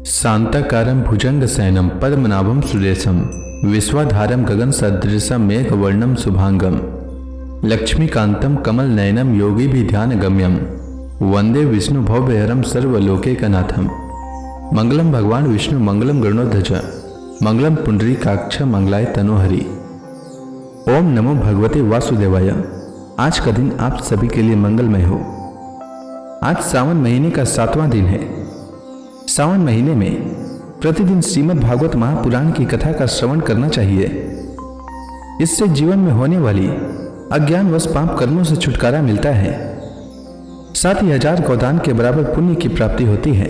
शांताकारं भुजंगशयनं पद्मनाभं सुरेशं विश्वाधारं गगनसदृशं मेघवर्णं शुभांगं लक्ष्मीकान्तं कमलनयनं योगिभिध्यानगम्यं वंदे विष्णुभवभयहरं सर्वलोकैकनाथं। मंगलम भगवान विष्णु मंगलम गरुड़ध्वज मंगलम पुंडरीकाक्ष मंगलाय तनोहरि। ओम नमो भगवते वासुदेवाय। आज का दिन आप सभी के लिए मंगलमय हो। आज सावन महीने का 7वां दिन है। सावन महीने में प्रतिदिन श्रीमद् भागवत महापुराण की कथा का श्रवण करना चाहिए। इससे जीवन में होने वाली अज्ञानवश पाप कर्मों से छुटकारा मिलता है। साथ ही 1000 गोदान के बराबर पुण्य की प्राप्ति होती है।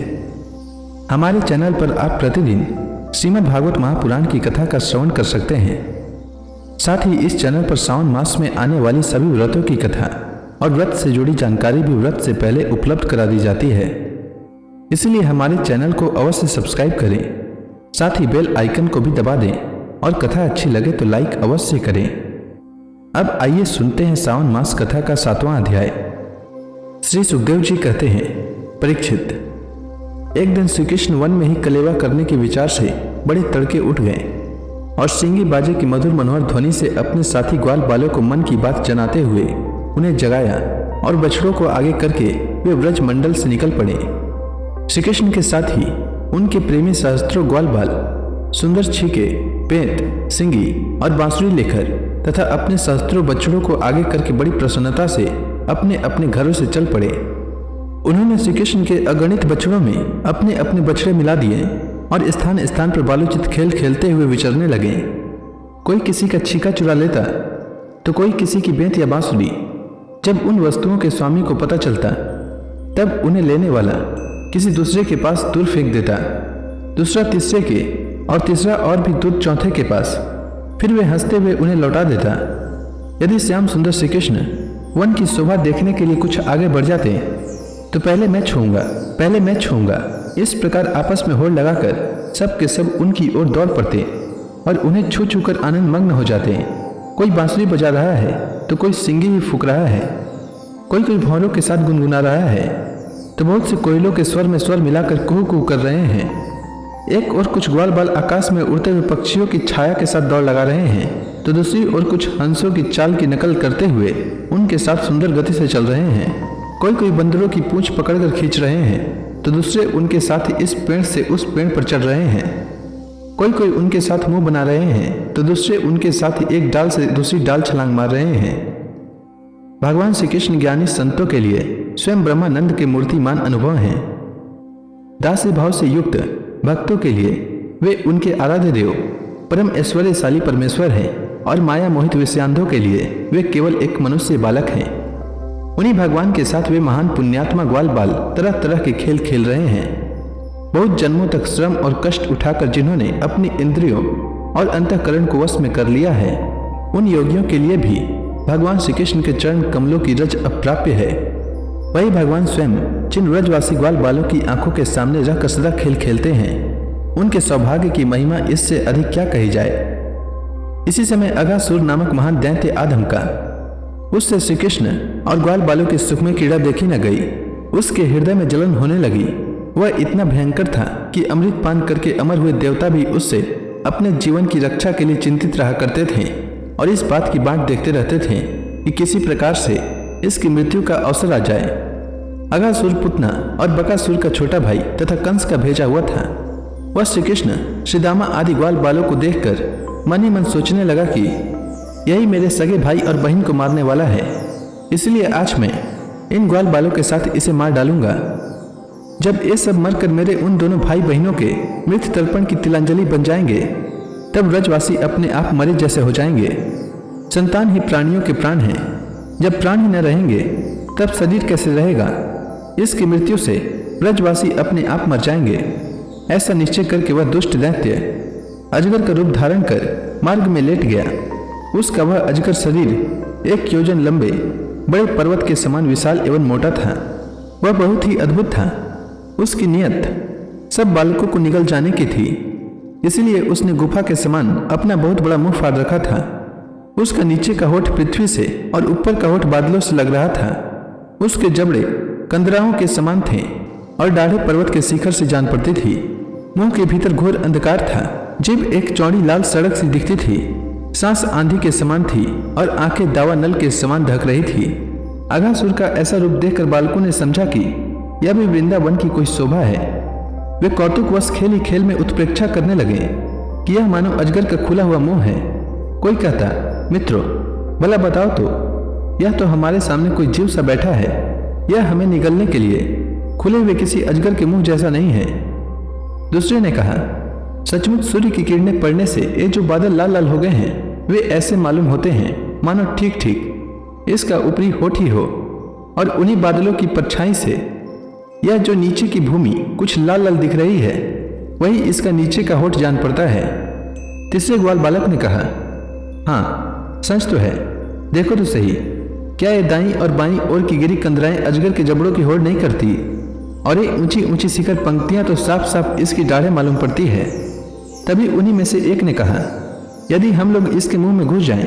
हमारे चैनल पर आप प्रतिदिन श्रीमद् भागवत महापुराण की कथा का श्रवण कर सकते हैं। साथ ही इस चैनल पर सावन मास में आने वाली सभी व्रतों की कथा और व्रत से जुड़ी जानकारी भी व्रत से पहले उपलब्ध करा दी जाती है। इसलिए हमारे चैनल को अवश्य सब्सक्राइब करें। साथ ही बेल आइकन को भी दबा दें और कथा अच्छी लगे तो लाइक अवश्य करें। अब आइए सुनते हैं सावन मास कथा का 7वां अध्याय। श्री सुखदेव जी कहते हैं, परीक्षित, एक दिन श्री कृष्ण वन में ही कलेवा करने के विचार से बड़े तड़के उठ गए और सिंगी बाजे की मधुर मनोहर ध्वनि से अपने साथी ग्वाल बालों को मन की बात जनाते हुए उन्हें जगाया और बछड़ों को आगे करके वे व्रज मंडल से निकल पड़े। श्री कृष्ण के साथ ही उनके प्रेमी सहस्त्रों ग्वाल बाल सुंदर छीके, पेंत, सिंगी और बांसुरी लेकर तथा अपने सहस्त्रों बछड़ों को आगे करके बड़ी प्रसन्नता से अपने अपने घरों से चल पड़े। उन्होंने श्री कृष्ण के अगणित बछड़ों में अपने अपने बछड़े मिला दिए और स्थान स्थान पर बालोचित खेल खेलते हुए विचरने लगे। कोई किसी का छीका चुरा लेता तो कोई किसी की बेंत या बांसुरी। जब उन वस्तुओं के स्वामी को पता चलता तब उन्हें लेने वाला किसी दूसरे के पास दूर फेंक देता, दूसरा तीसरे के और तीसरा और भी दूर चौथे के पास। फिर वे हंसते हुए उन्हें लौटा देता। यदि श्याम सुंदर श्री कृष्ण वन की शोभा देखने के लिए कुछ आगे बढ़ जाते तो पहले मैं छूऊंगा, पहले मैं छूऊंगा। इस प्रकार आपस में होड़ लगाकर सब के सब उनकी ओर दौड़ पड़ते और उन्हें छू छू कर आनंद मग्न हो जाते। कोई बांसुरी बजा रहा है तो कोई सिंगी ही फूंक रहा है, कोई कोई भौरों के साथ गुनगुना रहा है तो बहुत से कोयलों के स्वर में स्वर मिलाकर कुहू कुहू कर रहे हैं। एक और कुछ ग्वाल बाल आकाश में उड़ते हुए पक्षियों की छाया के साथ दौड़ लगा रहे हैं तो दूसरी ओर कुछ हंसों की चाल की नकल करते हुए उनके साथ सुंदर गति से चल रहे हैं। कोई कोई बंदरों की पूंछ पकड़कर खींच रहे हैं तो दूसरे उनके साथ इस पेड़ से उस पेड़ पर चढ़ रहे हैं। कोई कोई उनके साथ मुंह बना रहे हैं तो दूसरे उनके साथ एक डाल से दूसरी डाल छलांग मार रहे हैं। भगवान श्री कृष्ण ज्ञानी संतों के लिए स्वयं ब्रह्मानंद के मूर्तिमान अनुभव हैं। दासी भाव से युक्त भक्तों के लिए वे उनके आराध्य देव परम ऐश्वर्यशाली परमेश्वर हैं और माया मोहित विषयांधों के लिए वे केवल एक मनुष्य बालक हैं। उन्हीं भगवान के साथ वे महान पुण्यात्मा ग्वाल बाल तरह तरह के खेल खेल रहे हैं। बहुत जन्मों तक श्रम और कष्ट उठाकर जिन्होंने अपनी इंद्रियों और अंतःकरण को वश में कर लिया है, उन योगियों के लिए भी भगवान श्री कृष्ण के चरण कमलों की रज अप्राप्य है। वही भगवान स्वयं जिन व्रजवासी ग्वाल बालों की आंखों के सामने रहकर सदा खेल खेलते हैं, उनके सौभाग्य की महिमा इससे अधिक क्या कही जाए। इसी समय अघासुर नामक महान दैत्य आधमका, उससे श्री कृष्ण और ग्वाल बालों की सुख में कीड़ा देखी न गई। उसके हृदय में जलन होने लगी। वह इतना भयंकर था कि अमृत पान करके अमर हुए देवता भी उससे अपने जीवन की रक्षा के लिए चिंतित रहा करते थे और इस बात की बाट देखते रहते थे कि किसी प्रकार से इसकी मृत्यु का अवसर आ जाए। अघासुर पुतना और बकासुर का छोटा भाई तथा कंस का भेजा हुआ था। वह श्री कृष्ण, श्रीदामा आदि ग्वाल बालों को देखकर मन ही मन सोचने लगा कि यही मेरे सगे भाई और बहन को मारने वाला है, इसलिए आज मैं इन ग्वाल बालों के साथ इसे मार डालूंगा। जब ये सब मरकर मेरे उन दोनों भाई बहनों के मृत तर्पण की तिलांजलि बन जाएंगे तब ब्रजवासी अपने आप मरे जैसे हो जाएंगे। संतान ही प्राणियों के प्राण हैं। जब प्राण ही न रहेंगे तब शरीर कैसे रहेगा। इसकी मृत्यु से ब्रजवासी अपने आप मर जाएंगे। ऐसा निश्चय करके वह दुष्ट दैत्य अजगर का रूप धारण कर मार्ग में लेट गया। उसका वह अजगर शरीर 1 योजन लंबे बड़े पर्वत के समान विशाल एवं मोटा था। वह बहुत ही अद्भुत था। उसकी नियत सब बालकों को निगल जाने की थी, इसलिए उसने गुफा के समान अपना बहुत बड़ा मुंह फाड़ रखा था। उसका नीचे का होठ पृथ्वी से और ऊपर का होठ बादलों से लग रहा था। उसके जबड़े कंदराओं के समान थे और दाढ़ी पर्वत के शिखर से जान पड़ती थी। मुंह के भीतर घोर अंधकार था। जीभ एक चौड़ी लाल सड़क सी दिखती थी। सांस आंधी के समान थी और आंखें दावा नल के समान ढक रही थी। अघासुर का ऐसा रूप देखकर बालकों ने समझा कि यह भी वृंदावन की कोई शोभा है। वे कौतुकवश खेल ही खेल में उत्प्रेक्षा करने लगे कि यह मानो अजगर का खुला हुआ मुंह है। कोई कहता, मित्रों भला बताओ तो, यह तो हमारे सामने कोई जीव सा बैठा है। यह हमें निगलने के लिए खुले हुए किसी अजगर के मुंह जैसा नहीं है। दूसरे ने कहा, सचमुच सूर्य की किरणें पड़ने से ये जो बादल लाल लाल हो गए हैं वे ऐसे मालूम होते हैं मानो ठीक ठीक इसका ऊपरी होठ ही हो, और उन्हीं बादलों की परछाई से यह जो नीचे की भूमि कुछ लाल लाल दिख रही है वही इसका नीचे का होठ जान पड़ता है। तीसरे ग्वाल बालक ने कहा, हाँ सच तो है, देखो तो सही, क्या ये दाईं और बाईं ओर की गिरी कंदराएं अजगर के जबड़ों की होड़ नहीं करती, और ये ऊंची ऊंची शिखर पंक्तियां तो साफ साफ इसकी डाढ़ें मालूम पड़ती है। तभी उन्हीं में से एक ने कहा, यदि हम लोग इसके मुंह में घुस जाएं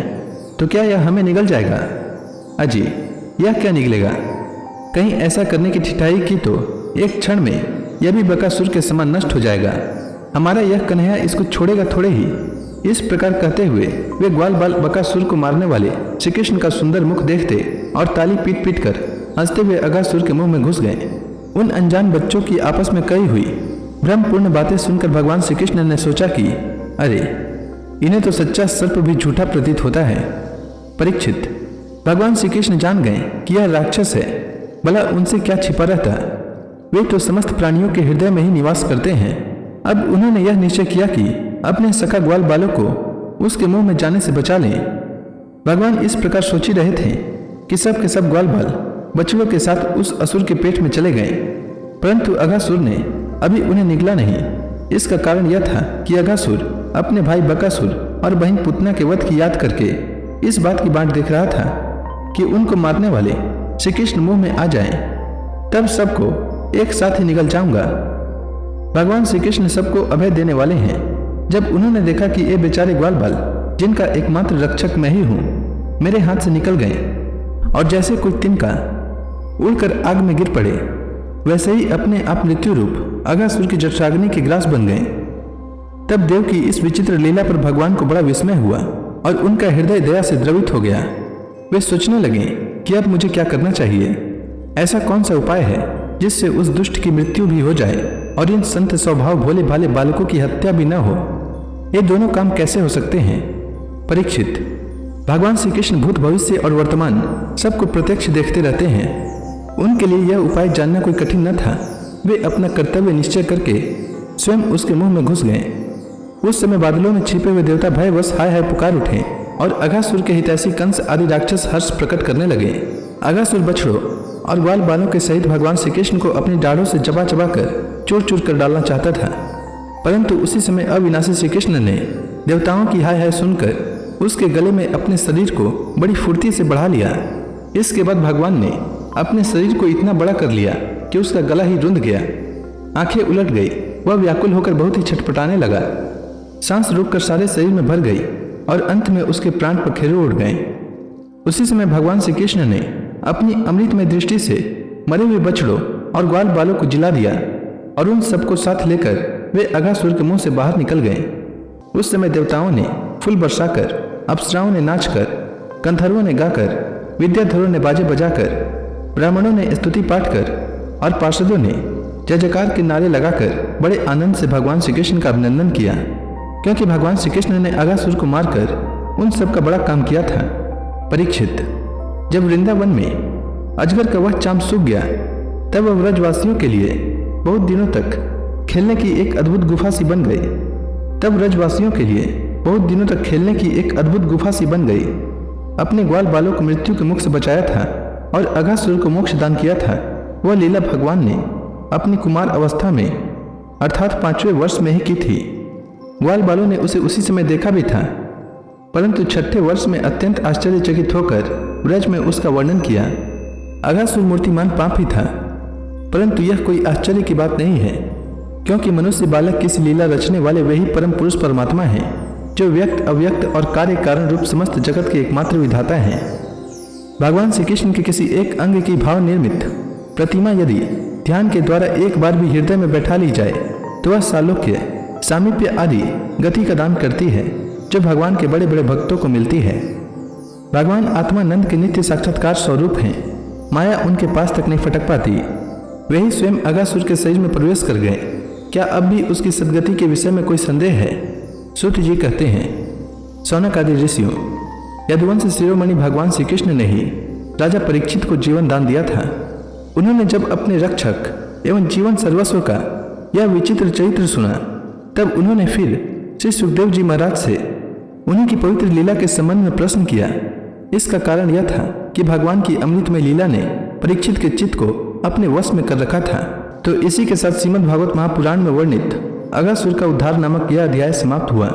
तो क्या यह हमें निगल जाएगा? अजी, यह क्या निकलेगा? कहीं ऐसा करने की ठिठाई की तो एक क्षण में यह भी बकासुर के समान नष्ट हो जाएगा। हमारा यह कन्हैया इसको छोड़ेगा थोड़े ही। इस प्रकार कहते हुए वे ग्वाल बाल बकासुर को मारने वाले श्री कृष्ण का सुंदर मुख देखते और ताली पीट पीट कर हंसते हुए अघासुर के मुंह में घुस गए। उन अनजान बच्चों की आपस में कही हुई भ्रमपूर्ण बातें सुनकर भगवान श्री कृष्ण ने सोचा कि अरे, इन्हें तो सच्चा सर्प भी झूठा प्रतीत होता है। परीक्षित, भगवान श्री कृष्ण जान गए कि यह राक्षस है, भला उनसे क्या छिपा रहता। वे तो समस्त प्राणियों के हृदय में ही निवास करते हैं। अब उन्होंने यह निश्चय किया कि अपने सखा ग्वाल बालों को उसके मुंह में जाने से बचा लें। भगवान इस प्रकार सोच ही रहे थे कि सब के सब ग्वाल बाल बछड़ों के साथ उस असुर के पेट में चले गए, परंतु अघासुर ने अभी उन्हें निगला नहीं। इसका कारण यह था कि अघासुर अपने भाई बकासुर और बहन पुतना के वध की याद करके इस बात की बाट देख रहा था कि उनको मारने वाले श्री कृष्ण मुंह में आ जाएं, तब सबको एक साथ ही निगल जाऊंगा। भगवान श्री कृष्ण सबको अभय देने वाले हैं। जब उन्होंने देखा कि ये बेचारे ग्वाल बाल, जिनका एकमात्र रक्षक मैं ही हूं, मेरे हाथ से निकल गए और जैसे कोई तिनका उड़कर आग में गिर पड़े, वैसे ही अपने आप मृत्यु रूप अघासुर की जठराग्नि के ग्रास बन गए। तब देव की इस विचित्र लीला पर भगवान को बड़ा विस्मय हुआ और उनका हृदय दया से द्रवित हो गया। वे सोचने लगे कि अब मुझे क्या करना चाहिए। ऐसा कौन सा उपाय है जिससे उस दुष्ट की मृत्यु भी हो जाए और इन संत स्वभाव भोले भाले बालकों की हत्या भी न हो। ये दोनों काम कैसे हो सकते हैं? परीक्षित, भगवान श्री कृष्ण भूत भविष्य और वर्तमान सबको प्रत्यक्ष देखते रहते हैं। उनके लिए यह उपाय जानना कोई कठिन न था। वे अपना कर्तव्य निश्चय करके स्वयं उसके मुंह में घुस गए। उस समय बादलों में छिपे हुए देवता भयवश हाय हाय पुकार उठे और अघासुर के हितैषी कंस आदि राक्षस हर्ष प्रकट करने लगे। अघासुर बछड़ों और ग्वाल बालों के सहित भगवान श्री कृष्ण को अपनी डाढ़ों से चबा चबा कर चूर चूर कर डालना चाहता था, परंतु उसी समय अविनाशी श्री कृष्ण ने देवताओं की हाय हाय सुनकर उसके गले में अपने शरीर को बड़ी फुर्ती से बढ़ा लिया। इसके बाद भगवान ने अपने शरीर को इतना बड़ा कर लिया कि उसका गला ही रुंध गया। आंखें उलट गई। वह व्याकुल होकर बहुत ही छटपटाने लगा। सांस रोककर सारे शरीर में भर गई और अंत में उसके प्राण पखेरु उड़ गए। उसी समय भगवान श्री कृष्ण ने अपनी अमृतमय दृष्टि से मरे हुए बछड़ों और ग्वाल बालों को जिला दिया और उन सबको साथ लेकर वे अघासुर के मुंह से बाहर निकल गए। उस समय देवताओं ने फूल बरसाकर, अप्सराओं ने नाचकर, गंधर्वों ने गाकर, विद्याधरों ने बाजे बजाकर, ब्राह्मणों ने स्तुति पाठ कर और पार्षदों ने जय जयकार के नारे लगाकर बड़े आनंद से भगवान श्री कृष्ण का अभिनंदन किया, क्योंकि भगवान श्री कृष्ण ने अघासुर को मारकर उन सब का बड़ा काम किया था। परीक्षित, जब वृंदावन में अजगर का वह चाम सूख गया, तब वह व्रजवासियों के लिए बहुत दिनों तक खेलने की एक अद्भुत गुफा सी बन गई। अपने ग्वाल बालों को मृत्यु के मुख से बचाया था और अघासुर को मोक्ष दान किया था। वह लीला भगवान ने अपनी कुमार अवस्था में अर्थात 5वें वर्ष में ही की थी। ग्वाल बालों ने उसे उसी समय देखा भी था, परंतु 6ठे वर्ष में अत्यंत आश्चर्यचकित होकर ब्रज में उसका वर्णन किया। अघासुर मूर्तिमान पाप ही था, परंतु यह कोई आश्चर्य की बात नहीं है, क्योंकि मनुष्य बालक की लीला रचने वाले वही परम पुरुष परमात्मा हैं, जो व्यक्त अव्यक्त और कार्य कारण रूप समस्त जगत के एकमात्र विधाता हैं। भगवान श्री कृष्ण के किसी एक अंग की भाव निर्मित प्रतिमा यदि ध्यान के द्वारा एक बार भी हृदय में बैठा ली जाए तो वह सालोक्य, सामीप्य आदि गति का दान करती है जो भगवान के बड़े बड़े भक्तों को मिलती है। भगवान आत्मानंद के नित्य साक्षात्कार स्वरूप हैं। माया उनके पास तक नहीं फटक पाती। वही स्वयं अगासुर के शरीर में प्रवेश कर गए। क्या अब भी उसकी सदगति के विषय में कोई संदेह है? सूत जी कहते हैं, सौनक आदि ऋषियों, यदुवंश शिरोमणि भगवान श्री कृष्ण ने ही राजा परीक्षित को जीवन दान दिया था। उन्होंने जब अपने रक्षक एवं जीवन सर्वस्व का यह विचित्र चरित्र सुना, तब उन्होंने फिर श्री सुखदेव जी महाराज से उन्हीं की पवित्र लीला के संबंध में प्रश्न किया। इसका कारण यह था कि भगवान की अमृतमय लीला ने परीक्षित के चित्त को अपने वश में कर रखा था। तो इसी के साथ श्रीमद् भागवत महापुराण में वर्णित अगासुर का उद्धार नामक यह अध्याय समाप्त हुआ।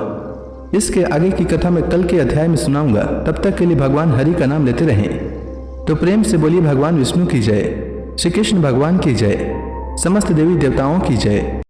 इसके आगे की कथा मैं कल के अध्याय में सुनाऊंगा। तब तक के लिए भगवान हरि का नाम लेते रहें। तो प्रेम से बोलिए भगवान विष्णु की जय, श्री कृष्ण भगवान की जय, समस्त देवी देवताओं की जय।